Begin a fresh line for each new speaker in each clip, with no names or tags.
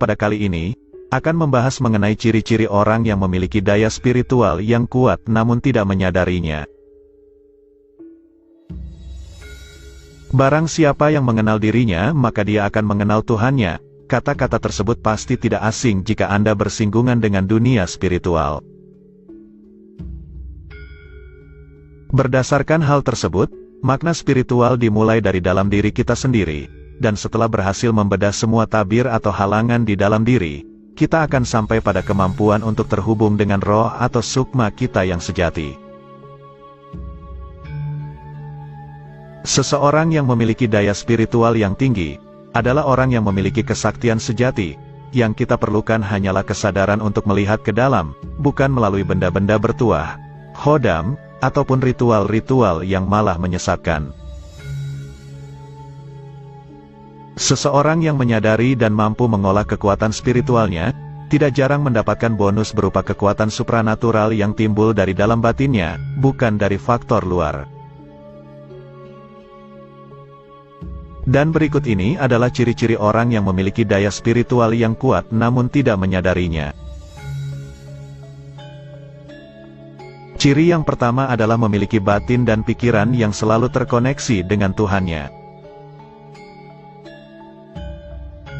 pada kali ini, akan membahas mengenai ciri-ciri orang yang memiliki daya spiritual yang kuat namun tidak menyadarinya. Barang siapa yang mengenal dirinya, maka dia akan mengenal Tuhannya. Kata-kata tersebut pasti tidak asing jika Anda bersinggungan dengan dunia spiritual. Berdasarkan hal tersebut, makna spiritual dimulai dari dalam diri kita sendiri, dan setelah berhasil membedah semua tabir atau halangan di dalam diri, kita akan sampai pada kemampuan untuk terhubung dengan roh atau sukma kita yang sejati. Seseorang yang memiliki daya spiritual yang tinggi, adalah orang yang memiliki kesaktian sejati. Yang kita perlukan hanyalah kesadaran untuk melihat ke dalam, bukan melalui benda-benda bertuah, khodam, ataupun ritual-ritual yang malah menyesatkan. Seseorang yang menyadari dan mampu mengolah kekuatan spiritualnya, tidak jarang mendapatkan bonus berupa kekuatan supranatural yang timbul dari dalam batinnya, bukan dari faktor luar. Dan berikut ini adalah ciri-ciri orang yang memiliki daya spiritual yang kuat namun tidak menyadarinya. Ciri yang pertama adalah memiliki batin dan pikiran yang selalu terkoneksi dengan Tuhannya.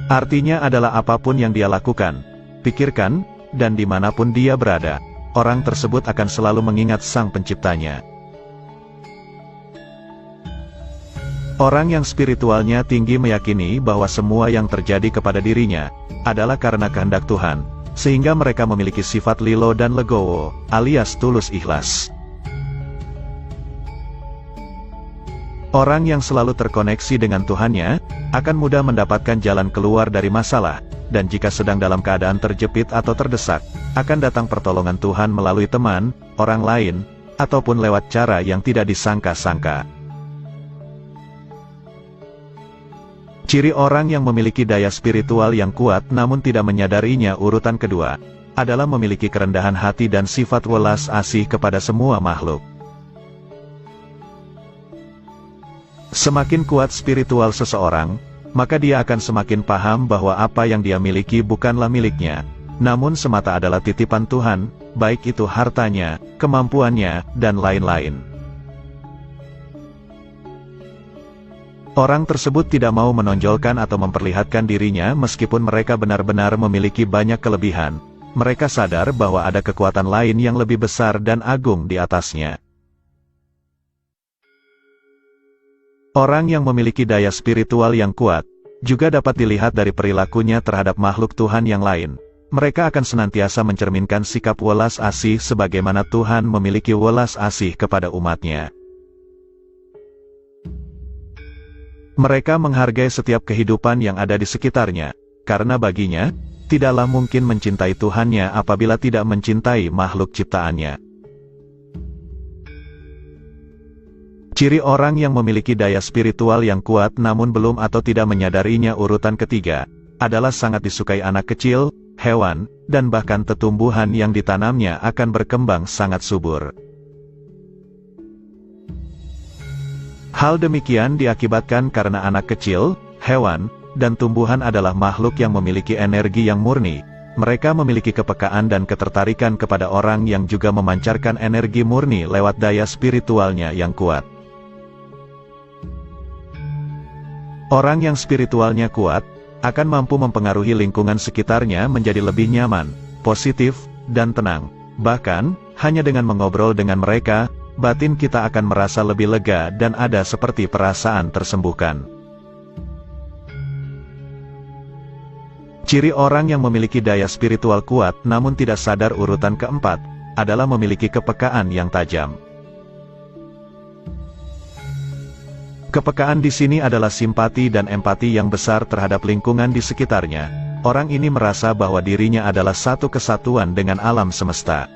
Artinya adalah apapun yang dia lakukan, pikirkan, dan dimanapun dia berada, orang tersebut akan selalu mengingat Sang Penciptanya. Orang yang spiritualnya tinggi meyakini bahwa semua yang terjadi kepada dirinya adalah karena kehendak Tuhan, sehingga mereka memiliki sifat lilo dan legowo, alias tulus ikhlas. Orang yang selalu terkoneksi dengan Tuhannya, akan mudah mendapatkan jalan keluar dari masalah, dan jika sedang dalam keadaan terjepit atau terdesak, akan datang pertolongan Tuhan melalui teman, orang lain, ataupun lewat cara yang tidak disangka-sangka. Ciri orang yang memiliki daya spiritual yang kuat namun tidak menyadarinya urutan kedua, adalah memiliki kerendahan hati dan sifat welas asih kepada semua makhluk. Semakin kuat spiritual seseorang, maka dia akan semakin paham bahwa apa yang dia miliki bukanlah miliknya, namun semata adalah titipan Tuhan, baik itu hartanya, kemampuannya, dan lain-lain. Orang tersebut tidak mau menonjolkan atau memperlihatkan dirinya meskipun mereka benar-benar memiliki banyak kelebihan. Mereka sadar bahwa ada kekuatan lain yang lebih besar dan agung di atasnya. Orang yang memiliki daya spiritual yang kuat, juga dapat dilihat dari perilakunya terhadap makhluk Tuhan yang lain. Mereka akan senantiasa mencerminkan sikap welas asih sebagaimana Tuhan memiliki welas asih kepada umatnya. Mereka menghargai setiap kehidupan yang ada di sekitarnya, karena baginya, tidaklah mungkin mencintai Tuhannya apabila tidak mencintai makhluk ciptaannya. Ciri orang yang memiliki daya spiritual yang kuat namun belum atau tidak menyadarinya urutan ketiga, adalah sangat disukai anak kecil, hewan, dan bahkan tumbuhan yang ditanamnya akan berkembang sangat subur. Hal demikian diakibatkan karena anak kecil, hewan, dan tumbuhan adalah makhluk yang memiliki energi yang murni. Mereka memiliki kepekaan dan ketertarikan kepada orang yang juga memancarkan energi murni lewat daya spiritualnya yang kuat. Orang yang spiritualnya kuat, akan mampu mempengaruhi lingkungan sekitarnya menjadi lebih nyaman, positif, dan tenang. Bahkan, hanya dengan mengobrol dengan mereka, batin kita akan merasa lebih lega dan ada seperti perasaan tersembuhkan. Ciri orang yang memiliki daya spiritual kuat namun tidak sadar urutan keempat, adalah memiliki kepekaan yang tajam. Kepekaan di sini adalah simpati dan empati yang besar terhadap lingkungan di sekitarnya. Orang ini merasa bahwa dirinya adalah satu kesatuan dengan alam semesta.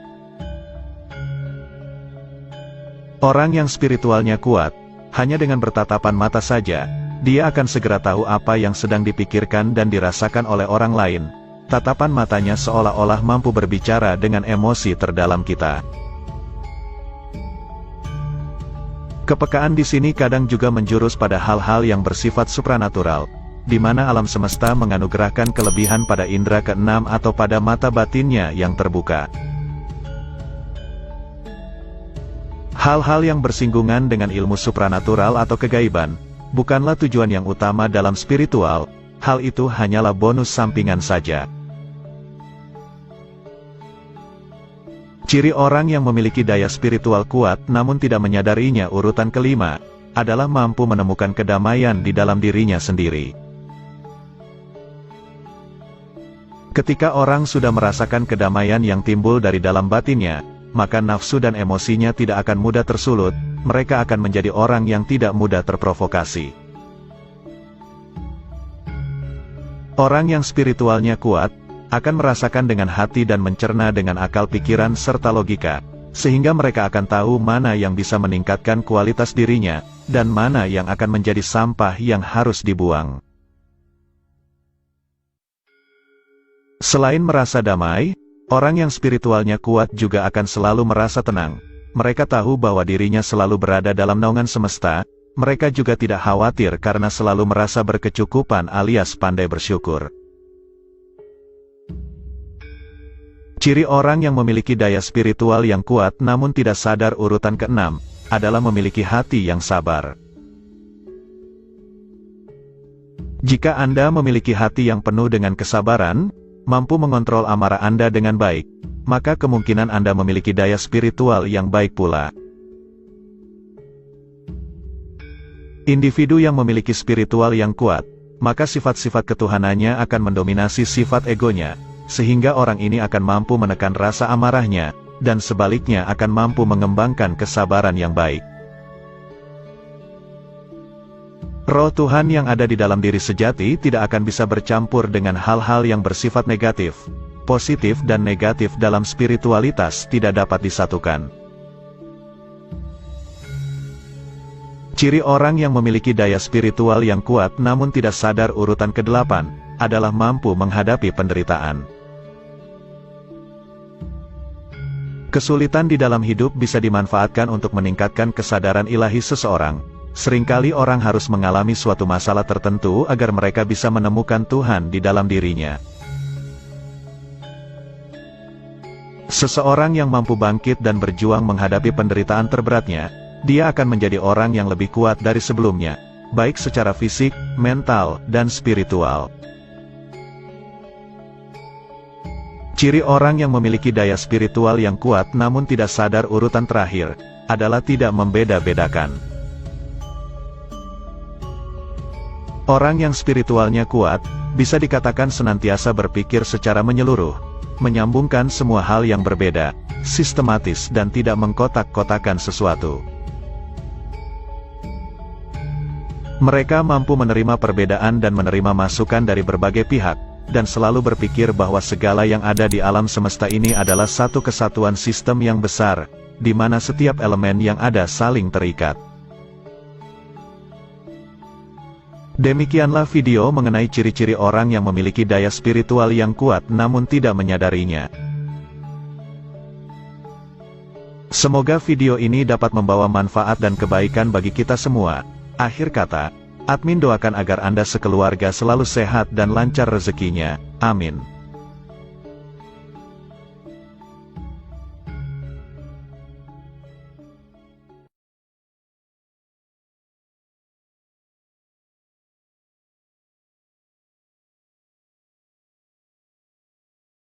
Orang yang spiritualnya kuat, hanya dengan bertatapan mata saja, dia akan segera tahu apa yang sedang dipikirkan dan dirasakan oleh orang lain. Tatapan matanya seolah-olah mampu berbicara dengan emosi terdalam kita. Kepekaan di sini kadang juga menjurus pada hal-hal yang bersifat supranatural. di mana alam semesta menganugerahkan kelebihan pada indera keenam atau pada mata batinnya yang terbuka. Hal-hal yang bersinggungan dengan ilmu supranatural atau kegaiban, bukanlah tujuan yang utama dalam spiritual, hal itu hanyalah bonus sampingan saja. Ciri orang yang memiliki daya spiritual kuat namun tidak menyadarinya urutan kelima, adalah mampu menemukan kedamaian di dalam dirinya sendiri. Ketika orang sudah merasakan kedamaian yang timbul dari dalam batinnya, maka nafsu dan emosinya tidak akan mudah tersulut, mereka akan menjadi orang yang tidak mudah terprovokasi. Orang yang spiritualnya kuat, akan merasakan dengan hati dan mencerna dengan akal pikiran serta logika, sehingga mereka akan tahu mana yang bisa meningkatkan kualitas dirinya, dan mana yang akan menjadi sampah yang harus dibuang. Selain merasa damai, orang yang spiritualnya kuat juga akan selalu merasa tenang. Mereka tahu bahwa dirinya selalu berada dalam naungan semesta, mereka juga tidak khawatir karena selalu merasa berkecukupan alias pandai bersyukur. Ciri orang yang memiliki daya spiritual yang kuat namun tidak sadar urutan keenam, adalah memiliki hati yang sabar. Jika Anda memiliki hati yang penuh dengan kesabaran, mampu mengontrol amarah Anda dengan baik, maka kemungkinan Anda memiliki daya spiritual yang baik pula. Individu yang memiliki spiritual yang kuat, maka sifat-sifat ketuhanannya akan mendominasi sifat egonya, sehingga orang ini akan mampu menekan rasa amarahnya, dan sebaliknya akan mampu mengembangkan kesabaran yang baik. Roh Tuhan yang ada di dalam diri sejati tidak akan bisa bercampur dengan hal-hal yang bersifat negatif. Positif dan negatif dalam spiritualitas tidak dapat disatukan. Ciri orang yang memiliki daya spiritual yang kuat namun tidak sadar urutan ke-8, adalah mampu menghadapi penderitaan. Kesulitan di dalam hidup bisa dimanfaatkan untuk meningkatkan kesadaran ilahi seseorang. Seringkali orang harus mengalami suatu masalah tertentu agar mereka bisa menemukan Tuhan di dalam dirinya. Seseorang yang mampu bangkit dan berjuang menghadapi penderitaan terberatnya, dia akan menjadi orang yang lebih kuat dari sebelumnya, baik secara fisik, mental, dan spiritual. Ciri orang yang memiliki daya spiritual yang kuat namun tidak sadar urutan terakhir, adalah tidak membeda-bedakan. Orang yang spiritualnya kuat, bisa dikatakan senantiasa berpikir secara menyeluruh, menyambungkan semua hal yang berbeda, sistematis dan tidak mengkotak-kotakan sesuatu. Mereka mampu menerima perbedaan dan menerima masukan dari berbagai pihak, dan selalu berpikir bahwa segala yang ada di alam semesta ini adalah satu kesatuan sistem yang besar, di mana setiap elemen yang ada saling terikat. Demikianlah video mengenai ciri-ciri orang yang memiliki daya spiritual yang kuat namun tidak menyadarinya. Semoga video ini dapat membawa manfaat dan kebaikan bagi kita semua. Akhir kata, admin doakan agar Anda sekeluarga selalu sehat dan lancar rezekinya. Amin.